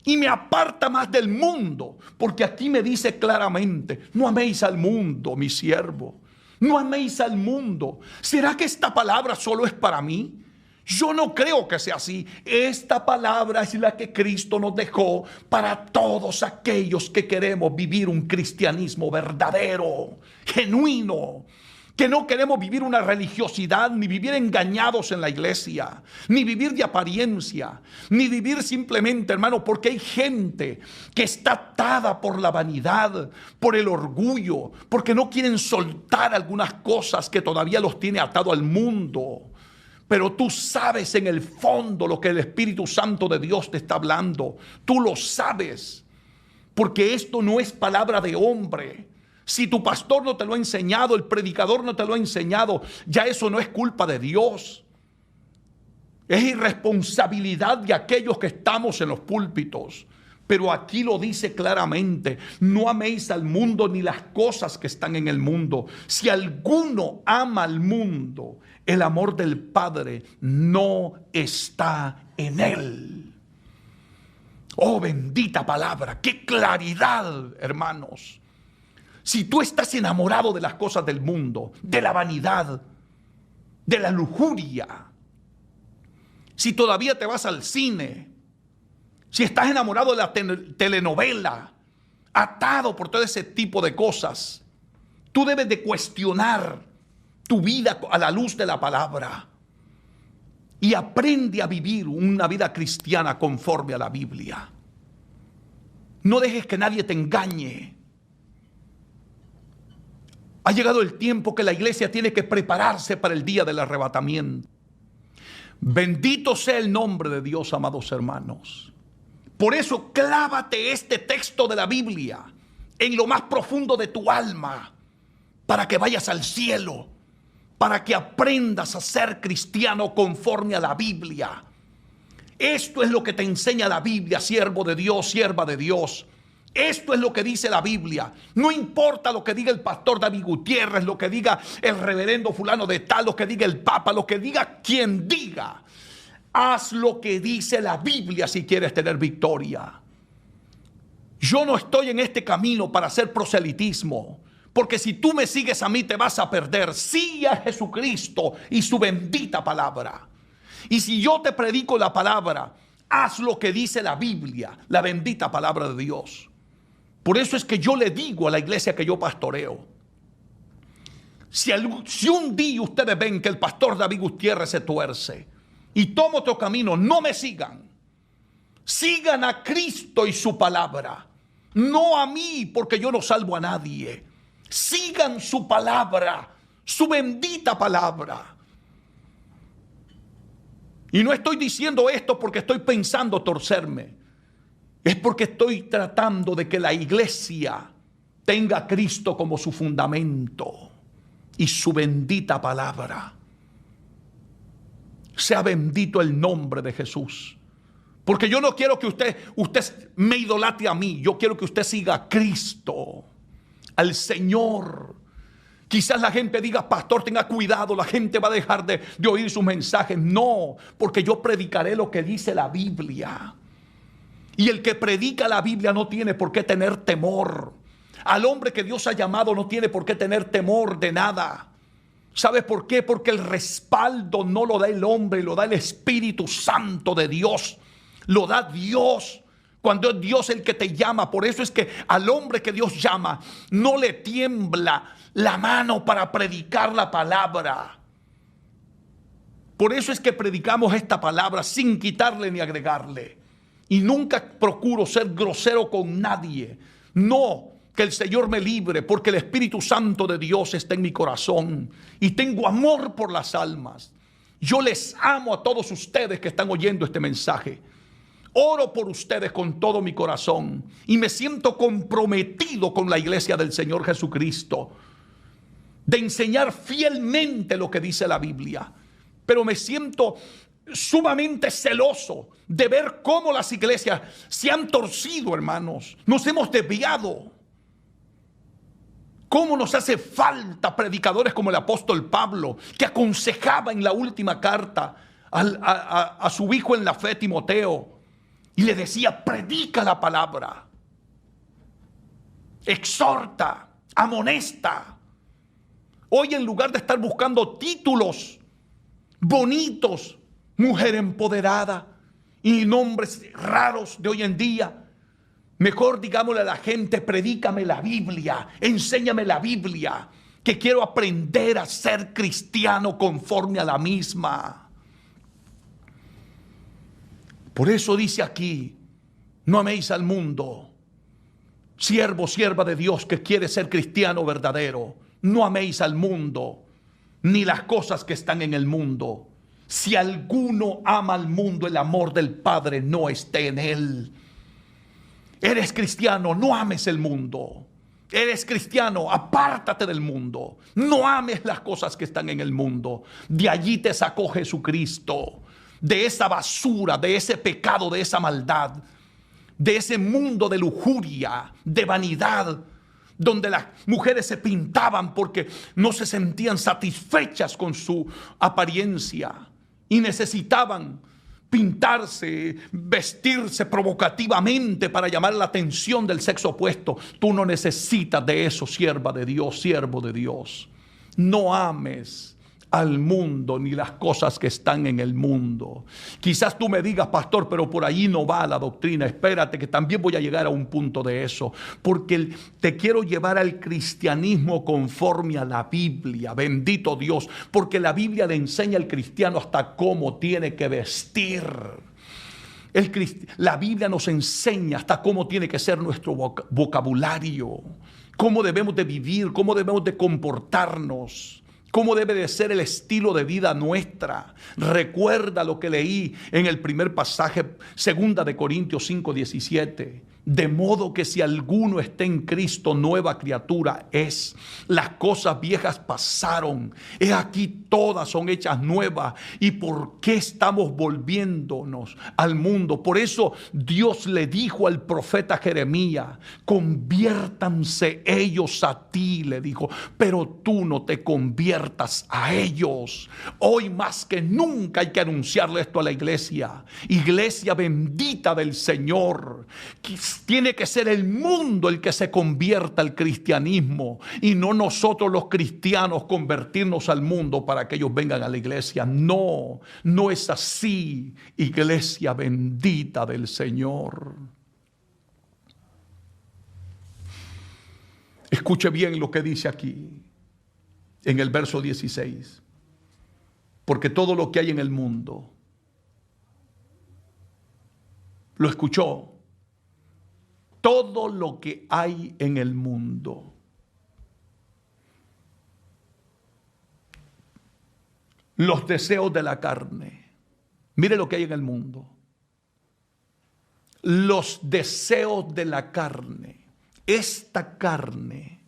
Y me aparta más del mundo. Porque aquí me dice claramente: no améis al mundo, mi siervo. No améis al mundo. ¿Será que esta palabra solo es para mí? Yo no creo que sea así. Esta palabra es la que Cristo nos dejó para todos aquellos que queremos vivir un cristianismo verdadero, genuino. Que no queremos vivir una religiosidad, ni vivir engañados en la iglesia, ni vivir de apariencia, ni vivir simplemente, hermano, porque hay gente que está atada por la vanidad, por el orgullo, porque no quieren soltar algunas cosas que todavía los tiene atado al mundo. Pero tú sabes en el fondo lo que el Espíritu Santo de Dios te está hablando. Tú lo sabes, porque esto no es palabra de hombre. Si tu pastor no te lo ha enseñado, el predicador no te lo ha enseñado, ya eso no es culpa de Dios. Es irresponsabilidad de aquellos que estamos en los púlpitos. Pero aquí lo dice claramente: no améis al mundo ni las cosas que están en el mundo. Si alguno ama al mundo, el amor del Padre no está en él. Oh, bendita palabra, qué claridad, hermanos. Si tú estás enamorado de las cosas del mundo, de la vanidad, de la lujuria, si todavía te vas al cine, si estás enamorado de la telenovela, atado por todo ese tipo de cosas, tú debes de cuestionar tu vida a la luz de la palabra y aprende a vivir una vida cristiana conforme a la Biblia. No dejes que nadie te engañe. Ha llegado el tiempo que la iglesia tiene que prepararse para el día del arrebatamiento. Bendito sea el nombre de Dios, amados hermanos. Por eso clávate este texto de la Biblia en lo más profundo de tu alma, para que vayas al cielo, para que aprendas a ser cristiano conforme a la Biblia. Esto es lo que te enseña la Biblia, siervo de Dios, sierva de Dios. Esto es lo que dice la Biblia. No importa lo que diga el pastor David Gutiérrez, lo que diga el reverendo fulano de tal, lo que diga el papa, lo que diga quien diga. Haz lo que dice la Biblia si quieres tener victoria. Yo no estoy en este camino para hacer proselitismo, porque si tú me sigues a mí te vas a perder. Sigue a Jesucristo y su bendita palabra. Y si yo te predico la palabra, haz lo que dice la Biblia, la bendita palabra de Dios. Por eso es que yo le digo a la iglesia que yo pastoreo: si un día ustedes ven que el pastor David Gutiérrez se tuerce y toma otro camino, no me sigan. Sigan a Cristo y su palabra, no a mí, porque yo no salvo a nadie. Sigan su palabra, su bendita palabra. Y no estoy diciendo esto porque estoy pensando torcerme. Es porque estoy tratando de que la iglesia tenga a Cristo como su fundamento y su bendita palabra. Sea bendito el nombre de Jesús. Porque yo no quiero que usted me idolatre a mí. Yo quiero que usted siga a Cristo, al Señor. Quizás la gente diga: pastor, tenga cuidado, la gente va a dejar de oír sus mensajes. No, porque yo predicaré lo que dice la Biblia. Y el que predica la Biblia no tiene por qué tener temor. Al hombre que Dios ha llamado no tiene por qué tener temor de nada. ¿Sabes por qué? Porque el respaldo no lo da el hombre, lo da el Espíritu Santo de Dios. Lo da Dios. Cuando es Dios el que te llama. Por eso es que al hombre que Dios llama no le tiembla la mano para predicar la palabra. Por eso es que predicamos esta palabra sin quitarle ni agregarle. Y nunca procuro ser grosero con nadie. No, que el Señor me libre, porque el Espíritu Santo de Dios está en mi corazón. Y tengo amor por las almas. Yo les amo a todos ustedes que están oyendo este mensaje. Oro por ustedes con todo mi corazón. Y me siento comprometido con la iglesia del Señor Jesucristo, de enseñar fielmente lo que dice la Biblia. Pero me siento sumamente celoso de ver cómo las iglesias se han torcido, hermanos. Nos hemos desviado. Cómo nos hace falta predicadores como el apóstol Pablo, que aconsejaba en la última carta a su hijo en la fe, Timoteo, y le decía: predica la palabra, exhorta, amonesta. Hoy, en lugar de estar buscando títulos bonitos, mujer empoderada y nombres raros de hoy en día, mejor digámosle a la gente: predícame la Biblia, enséñame la Biblia, que quiero aprender a ser cristiano conforme a la misma. Por eso dice aquí: no améis al mundo. Siervo, sierva de Dios que quiere ser cristiano verdadero, no améis al mundo, ni las cosas que están en el mundo. Si alguno ama al mundo, el amor del Padre no esté en él. Eres cristiano, no ames el mundo. Eres cristiano, apártate del mundo. No ames las cosas que están en el mundo. De allí te sacó Jesucristo, de esa basura, de ese pecado, de esa maldad. de ese mundo de lujuria, de vanidad, donde las mujeres se pintaban porque no se sentían satisfechas con su apariencia y necesitaban pintarse, vestirse provocativamente para llamar la atención del sexo opuesto. Tú no necesitas de eso, sierva de Dios, siervo de Dios. No ames al mundo ni las cosas que están en el mundo. Quizás tú me digas, pastor, pero por ahí no va la doctrina. Espérate, que también voy a llegar a un punto de eso, porque te quiero llevar al cristianismo conforme a la Biblia. Bendito Dios, porque la Biblia le enseña al cristiano hasta cómo tiene que vestir. La Biblia nos enseña hasta cómo tiene que ser nuestro vocabulario, cómo debemos de vivir, cómo debemos de comportarnos, cómo debe de ser el estilo de vida nuestra. Recuerda lo que leí en el primer pasaje, 2 de Corintios 5:17. De modo que si alguno está en Cristo, nueva criatura es. Las cosas viejas pasaron, he aquí todas son hechas nuevas. ¿Y por qué estamos volviéndonos al mundo? Por eso Dios le dijo al profeta Jeremías: conviértanse ellos a ti, le dijo, pero tú no te conviertas a ellos. Hoy más que nunca hay que anunciarle esto a la iglesia. Iglesia bendita del Señor. Tiene que ser el mundo el que se convierta al cristianismo y no nosotros los cristianos convertirnos al mundo para que ellos vengan a la iglesia. No, no es así, iglesia bendita del Señor. Escuche bien lo que dice aquí en el verso 16. Porque todo lo que hay en el mundo, lo escuchó. Todo lo que hay en el mundo, los deseos de la carne. Mire lo que hay en el mundo. Los deseos de la carne. Esta carne,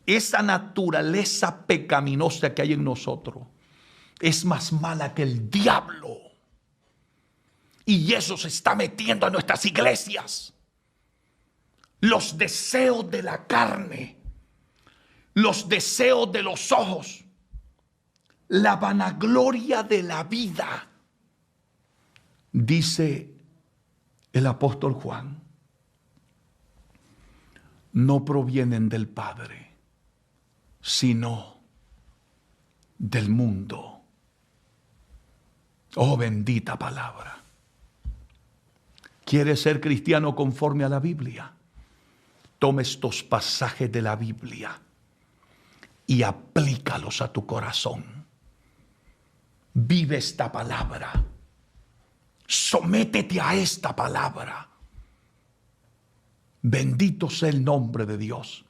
esa naturaleza pecaminosa que hay en nosotros, es más mala que el diablo. Y eso se está metiendo a nuestras iglesias. Los deseos de la carne, los deseos de los ojos, la vanagloria de la vida. Dice el apóstol Juan, no provienen del Padre, sino del mundo. Oh, bendita palabra. ¿Quieres ser cristiano conforme a la Biblia? Toma estos pasajes de la Biblia y aplícalos a tu corazón. Vive esta palabra. Sométete a esta palabra. Bendito sea el nombre de Dios.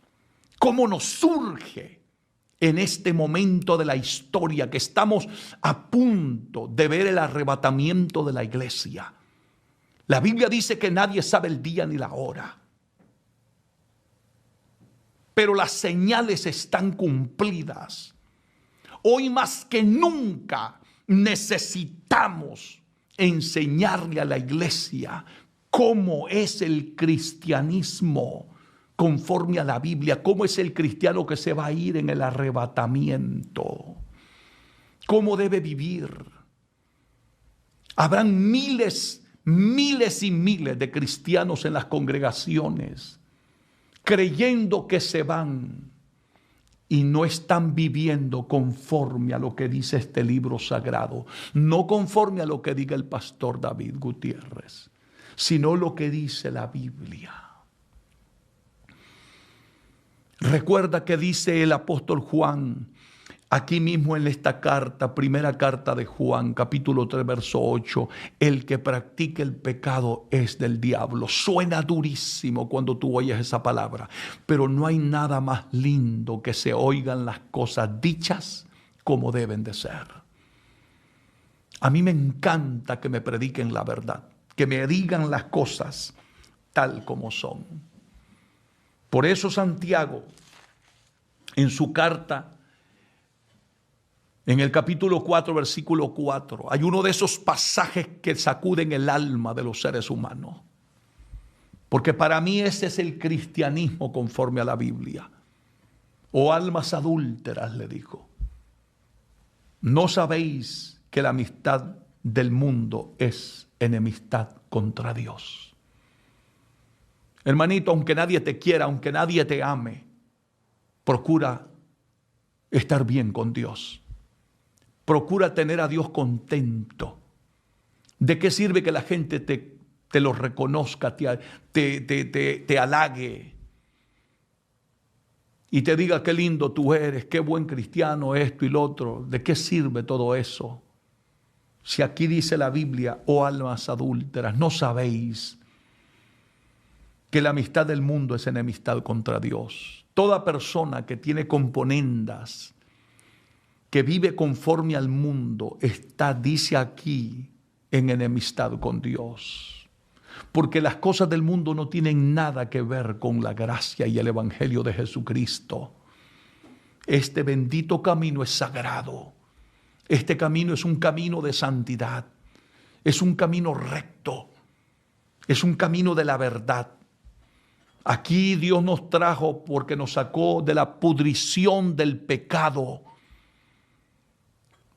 ¿Cómo nos surge en este momento de la historia que estamos a punto de ver el arrebatamiento de la iglesia? La Biblia dice que nadie sabe el día ni la hora. Pero las señales están cumplidas. Hoy más que nunca necesitamos enseñarle a la iglesia cómo es el cristianismo conforme a la Biblia, cómo es el cristiano que se va a ir en el arrebatamiento, cómo debe vivir. Habrán miles y miles de cristianos en las congregaciones creyendo que se van y no están viviendo conforme a lo que dice este libro sagrado, no conforme a lo que diga el pastor David Gutiérrez, sino lo que dice la Biblia. Recuerda que dice el apóstol Juan, aquí mismo en esta carta, primera carta de Juan, capítulo 3, verso 8, el que practica el pecado es del diablo. Suena durísimo cuando tú oyes esa palabra, pero no hay nada más lindo que se oigan las cosas dichas como deben de ser. A mí me encanta que me prediquen la verdad, que me digan las cosas tal como son. Por eso Santiago, en su carta, en el capítulo 4, versículo 4, hay uno de esos pasajes que sacuden el alma de los seres humanos. Porque para mí ese es el cristianismo conforme a la Biblia. Oh almas adúlteras, le dijo, ¿no sabéis que la amistad del mundo es enemistad contra Dios? Hermanito, aunque nadie te quiera, aunque nadie te ame, procura estar bien con Dios. Procura tener a Dios contento. ¿De qué sirve que la gente te lo reconozca, te halague y te diga qué lindo tú eres, qué buen cristiano, esto y lo otro? ¿De qué sirve todo eso? Si aquí dice la Biblia, oh almas adúlteras, ¿no sabéis que la amistad del mundo es enemistad contra Dios? Toda persona que tiene componendas, que vive conforme al mundo, está, dice aquí, en enemistad con Dios. Porque las cosas del mundo no tienen nada que ver con la gracia y el evangelio de Jesucristo. Este bendito camino es sagrado. Este camino es un camino de santidad. Es un camino recto. Es un camino de la verdad. Aquí Dios nos trajo porque nos sacó de la pudrición del pecado,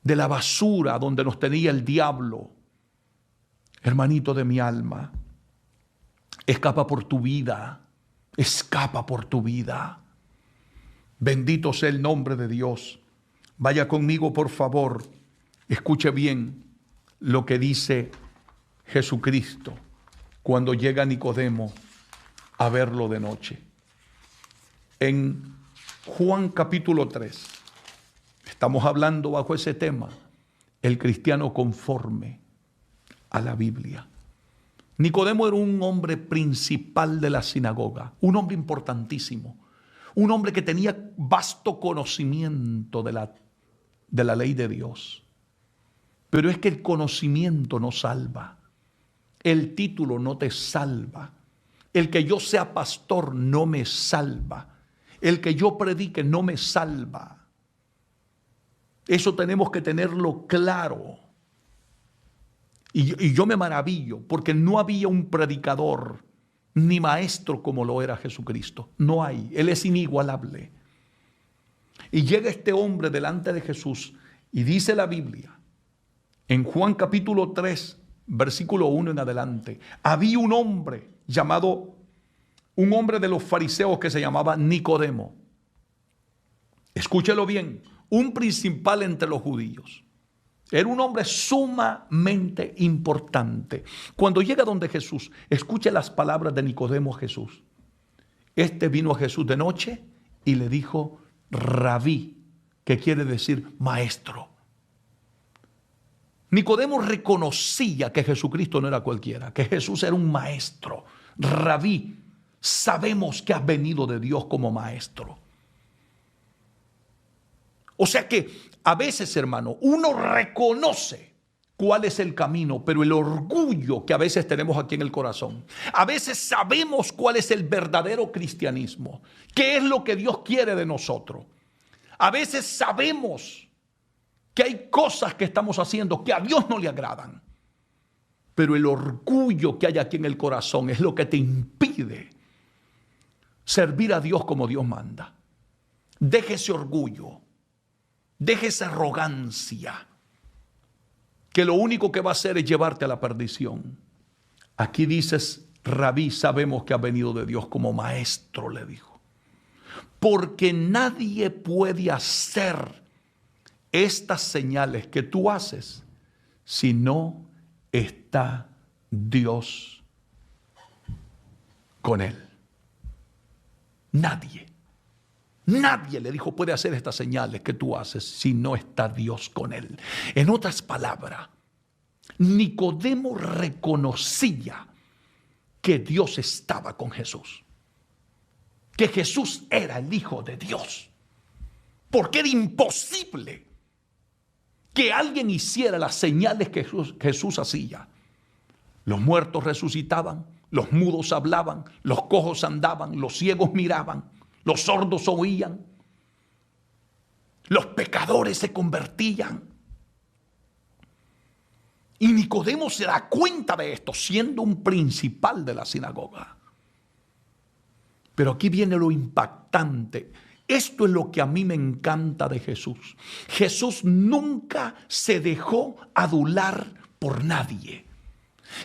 de la basura donde nos tenía el diablo. Hermanito de mi alma, escapa por tu vida, escapa por tu vida. Bendito sea el nombre de Dios. Vaya conmigo, por favor, escuche bien lo que dice Jesucristo cuando llega Nicodemo a verlo de noche. En Juan capítulo 3, estamos hablando bajo ese tema, el cristiano conforme a la Biblia. Nicodemo era un hombre principal de la sinagoga, un hombre importantísimo, un hombre que tenía vasto conocimiento de la ley de Dios. Pero es que el conocimiento no salva, el título no te salva, el que yo sea pastor no me salva, el que yo predique no me salva. Eso tenemos que tenerlo claro. Y yo me maravillo porque no había un predicador ni maestro como lo era Jesucristo. No hay. Él es inigualable. Y llega este hombre delante de Jesús y dice la Biblia, en Juan capítulo 3, versículo 1 en adelante, había un hombre un hombre de los fariseos que se llamaba Nicodemo. Escúchelo bien, un principal entre los judíos. Era un hombre sumamente importante. Cuando llega donde Jesús, escuche las palabras de Nicodemo a Jesús. Este vino a Jesús de noche y le dijo, Rabí, que quiere decir maestro. Nicodemo reconocía que Jesucristo no era cualquiera, que Jesús era un maestro. Rabí, sabemos que has venido de Dios como maestro. O sea que a veces, hermano, uno reconoce cuál es el camino, pero el orgullo que a veces tenemos aquí en el corazón. A veces sabemos cuál es el verdadero cristianismo, qué es lo que Dios quiere de nosotros. A veces sabemos que hay cosas que estamos haciendo que a Dios no le agradan, pero el orgullo que hay aquí en el corazón es lo que te impide servir a Dios como Dios manda. Deje ese orgullo. Deje esa arrogancia que lo único que va a hacer es llevarte a la perdición. Aquí dices, Rabí, sabemos que ha venido de Dios como maestro, le dijo. Porque nadie puede hacer estas señales que tú haces si no está Dios con él. Nadie. Nadie, le dijo, puede hacer estas señales que tú haces si no está Dios con él. En otras palabras, Nicodemo reconocía que Dios estaba con Jesús, que Jesús era el Hijo de Dios, porque era imposible que alguien hiciera las señales que Jesús hacía. Los muertos resucitaban, los mudos hablaban, los cojos andaban, los ciegos miraban, los sordos oían, los pecadores se convertían. Y Nicodemo se da cuenta de esto, siendo un principal de la sinagoga. Pero aquí viene lo impactante. Esto es lo que a mí me encanta de Jesús. Jesús nunca se dejó adular por nadie.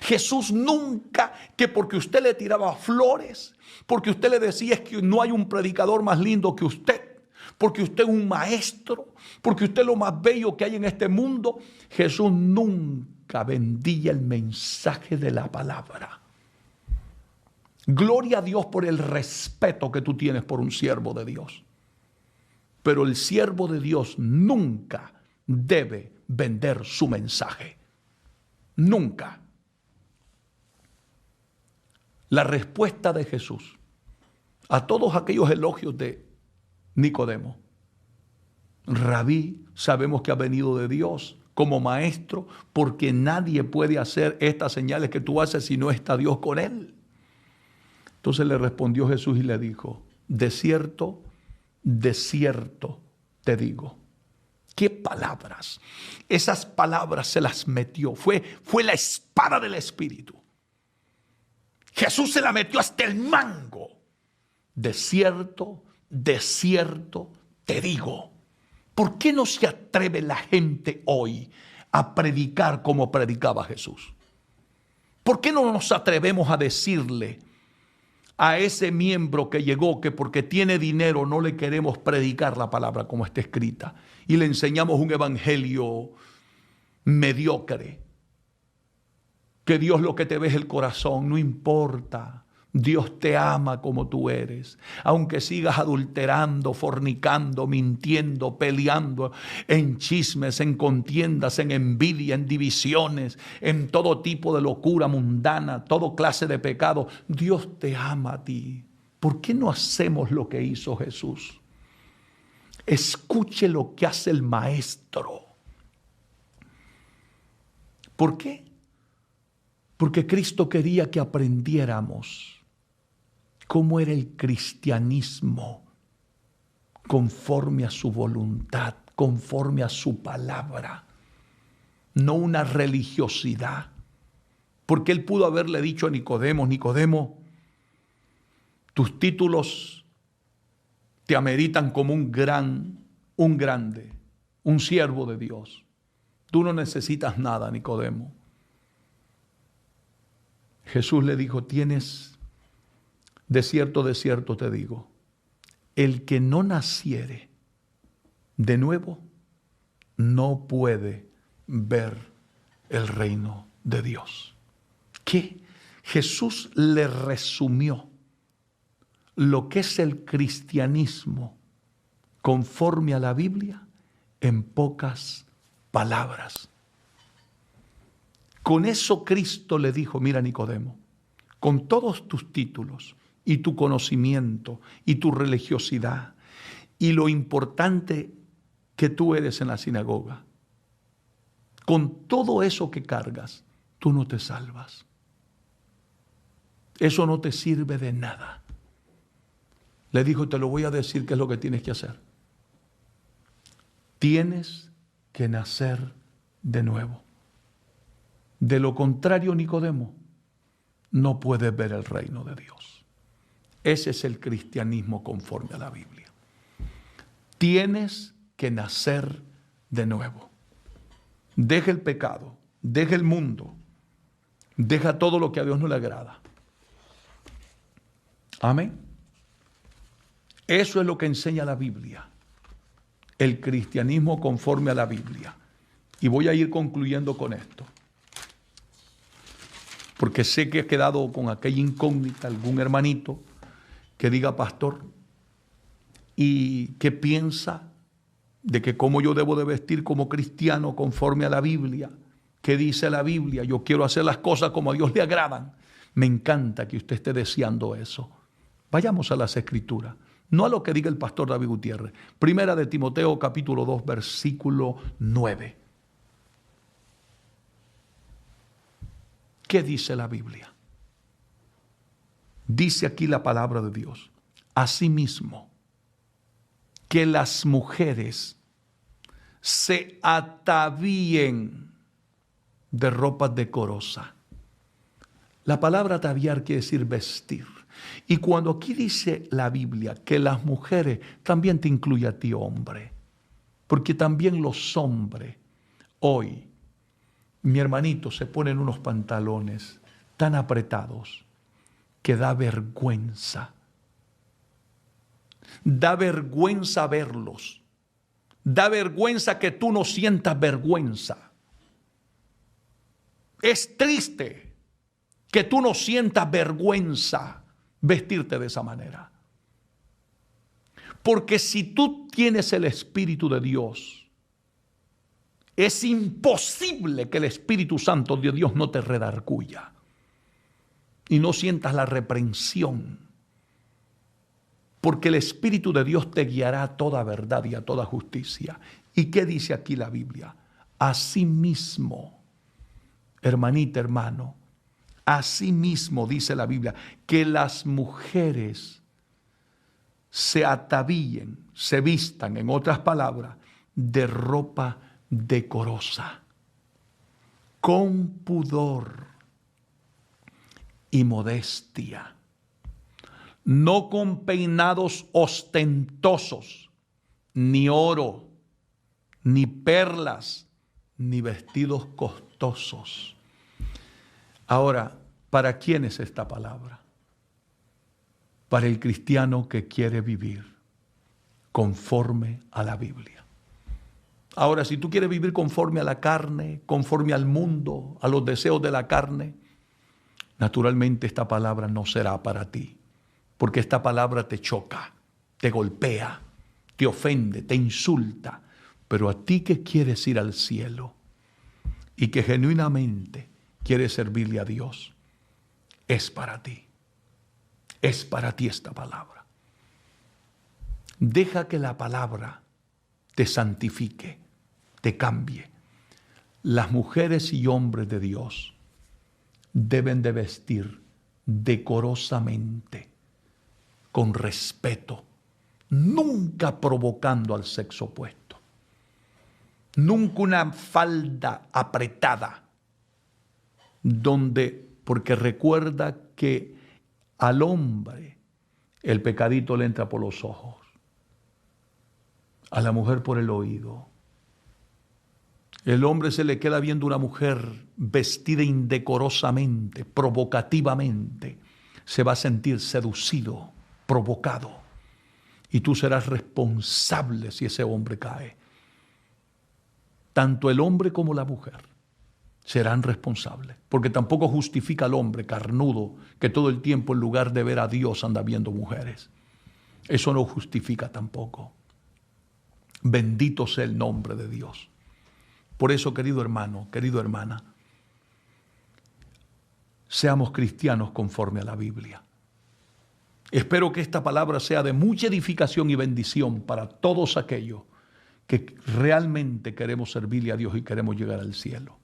Jesús nunca, que porque usted le tiraba flores, porque usted le decía es que no hay un predicador más lindo que usted, porque usted es un maestro, porque usted es lo más bello que hay en este mundo, Jesús nunca vendía el mensaje de la palabra. Gloria a Dios por el respeto que tú tienes por un siervo de Dios. Pero el siervo de Dios nunca debe vender su mensaje. Nunca. La respuesta de Jesús a todos aquellos elogios de Nicodemo. Rabí, sabemos que ha venido de Dios como maestro, porque nadie puede hacer estas señales que tú haces si no está Dios con él. Entonces le respondió Jesús y le dijo, de cierto te digo. ¿Qué palabras? Esas palabras se las metió. Fue la espada del Espíritu. Jesús se la metió hasta el mango. De cierto te digo. ¿Por qué no se atreve la gente hoy a predicar como predicaba Jesús? ¿Por qué no nos atrevemos a decirle a ese miembro que llegó que porque tiene dinero no le queremos predicar la palabra como está escrita y le enseñamos un evangelio mediocre? Que Dios lo que te ve es el corazón, no importa. Dios te ama como tú eres. Aunque sigas adulterando, fornicando, mintiendo, peleando en chismes, en contiendas, en envidia, en divisiones, en todo tipo de locura mundana, toda clase de pecado, Dios te ama a ti. ¿Por qué no hacemos lo que hizo Jesús? Escuche lo que hace el maestro. ¿Por qué? Porque Cristo quería que aprendiéramos cómo era el cristianismo conforme a su voluntad, conforme a su palabra, no una religiosidad. Porque él pudo haberle dicho a Nicodemo, Nicodemo, tus títulos te ameritan como un grande, un siervo de Dios. Tú no necesitas nada, Nicodemo. Jesús le dijo, de cierto te digo, el que no naciere de nuevo no puede ver el reino de Dios. ¿Qué? Jesús le resumió lo que es el cristianismo conforme a la Biblia en pocas palabras. Con eso Cristo le dijo, mira Nicodemo, con todos tus títulos y tu conocimiento y tu religiosidad y lo importante que tú eres en la sinagoga, con todo eso que cargas, tú no te salvas. Eso no te sirve de nada. Le dijo, te lo voy a decir qué es lo que tienes que hacer. Tienes que nacer de nuevo. De lo contrario, Nicodemo, no puedes ver el reino de Dios. Ese es el cristianismo conforme a la Biblia. Tienes que nacer de nuevo. Deja el pecado, deja el mundo, deja todo lo que a Dios no le agrada. Amén. Eso es lo que enseña la Biblia. El cristianismo conforme a la Biblia. Y voy a ir concluyendo con esto. Porque sé que he quedado con aquella incógnita, algún hermanito que diga, pastor, y que piensa de que cómo yo debo de vestir como cristiano conforme a la Biblia. ¿Qué dice la Biblia? Yo quiero hacer las cosas como a Dios le agradan. Me encanta que usted esté deseando eso. Vayamos a las Escrituras, no a lo que diga el pastor David Gutiérrez. Primera de Timoteo, capítulo 2, versículo 9. ¿Qué dice la Biblia? Dice aquí la palabra de Dios. Asimismo, que las mujeres se atavíen de ropas decorosas, La palabra ataviar quiere decir vestir. Y cuando aquí dice la Biblia que las mujeres, también te incluye a ti, hombre. Porque también los hombres hoy, mi hermanito, se ponen unos pantalones tan apretados que da vergüenza. Da vergüenza verlos. Da vergüenza que tú no sientas vergüenza. Es triste que tú no sientas vergüenza vestirte de esa manera. Porque si tú tienes el Espíritu de Dios, es imposible que el Espíritu Santo de Dios no te redarguya y no sientas la reprensión. Porque el Espíritu de Dios te guiará a toda verdad y a toda justicia. ¿Y qué dice aquí la Biblia? Asimismo, hermanita, hermano, asimismo dice la Biblia que las mujeres se atavíen, se vistan, en otras palabras, de ropa decorosa, con pudor y modestia, no con peinados ostentosos, ni oro, ni perlas, ni vestidos costosos. Ahora, ¿para quién es esta palabra? Para el cristiano que quiere vivir conforme a la Biblia. Ahora, si tú quieres vivir conforme a la carne, conforme al mundo, a los deseos de la carne, naturalmente esta palabra no será para ti, porque esta palabra te choca, te golpea, te ofende, te insulta. Pero a ti que quieres ir al cielo y que genuinamente quieres servirle a Dios, es para ti. Es para ti esta palabra. Deja que la palabra te santifique, te cambie. Las mujeres y hombres de Dios deben de vestir decorosamente, con respeto, nunca provocando al sexo opuesto. Nunca una falda apretada, porque recuerda que al hombre el pecadito le entra por los ojos, a la mujer por el oído. El hombre se le queda viendo una mujer vestida indecorosamente, provocativamente, se va a sentir seducido, provocado, y tú serás responsable si ese hombre cae. Tanto el hombre como la mujer serán responsables, porque tampoco justifica al hombre carnudo que todo el tiempo en lugar de ver a Dios anda viendo mujeres. Eso no justifica tampoco. Bendito sea el nombre de Dios. Por eso, querido hermano, querida hermana, seamos cristianos conforme a la Biblia. Espero que esta palabra sea de mucha edificación y bendición para todos aquellos que realmente queremos servirle a Dios y queremos llegar al cielo.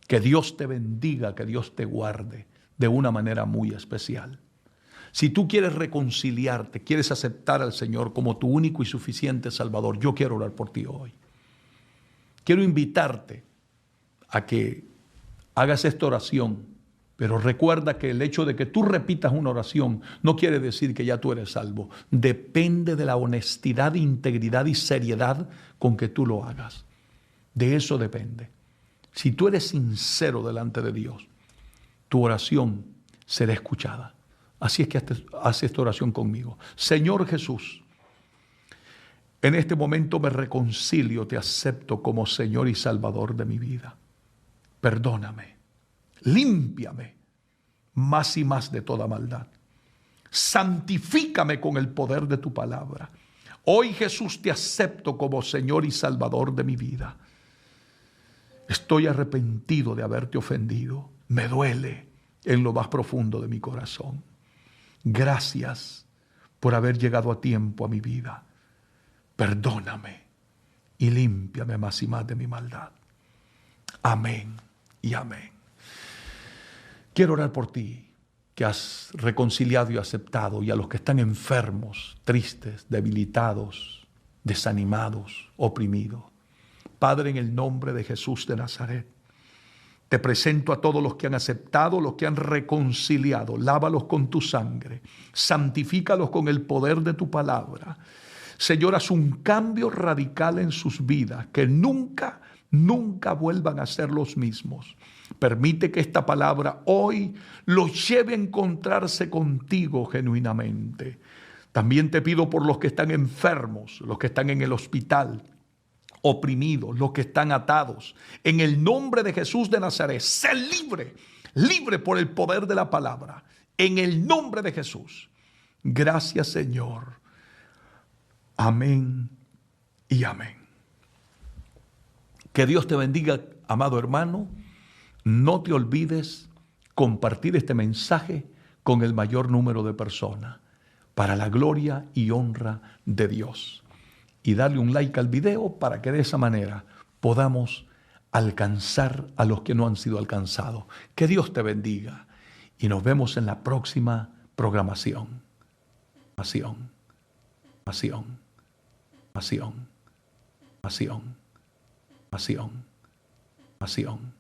Que Dios te bendiga, que Dios te guarde de una manera muy especial. Si tú quieres reconciliarte, quieres aceptar al Señor como tu único y suficiente Salvador, yo quiero orar por ti hoy. Quiero invitarte a que hagas esta oración, pero recuerda que el hecho de que tú repitas una oración no quiere decir que ya tú eres salvo. Depende de la honestidad, integridad y seriedad con que tú lo hagas. De eso depende. Si tú eres sincero delante de Dios, tu oración será escuchada. Así es que haz esta oración conmigo. Señor Jesús, en este momento me reconcilio, te acepto como Señor y Salvador de mi vida. Perdóname, límpiame más y más de toda maldad. Santifícame con el poder de tu palabra. Hoy, Jesús, te acepto como Señor y Salvador de mi vida. Estoy arrepentido de haberte ofendido. Me duele en lo más profundo de mi corazón. Gracias por haber llegado a tiempo a mi vida. Perdóname y límpiame más y más de mi maldad. Amén y amén. Quiero orar por ti, que has reconciliado y aceptado, y a los que están enfermos, tristes, debilitados, desanimados, oprimidos. Padre, en el nombre de Jesús de Nazaret, Te presento a todos los que han aceptado, los que han reconciliado. Lávalos con tu sangre. Santifícalos con el poder de tu palabra. Señor, haz un cambio radical en sus vidas, que nunca vuelvan a ser los mismos. Permite que esta palabra hoy los lleve a encontrarse contigo genuinamente. También te pido por los que están enfermos, los que están en el hospital, oprimidos, los que están atados. En el nombre de Jesús de Nazaret, sé libre, libre por el poder de la palabra. En el nombre de Jesús. Gracias, Señor. Amén y amén. Que Dios te bendiga, amado hermano. No te olvides compartir este mensaje con el mayor número de personas para la gloria y honra de Dios. Y darle un like al video para que de esa manera podamos alcanzar a los que no han sido alcanzados. Que Dios te bendiga y nos vemos en la próxima programación. Pasión, pasión, pasión, pasión, pasión, pasión.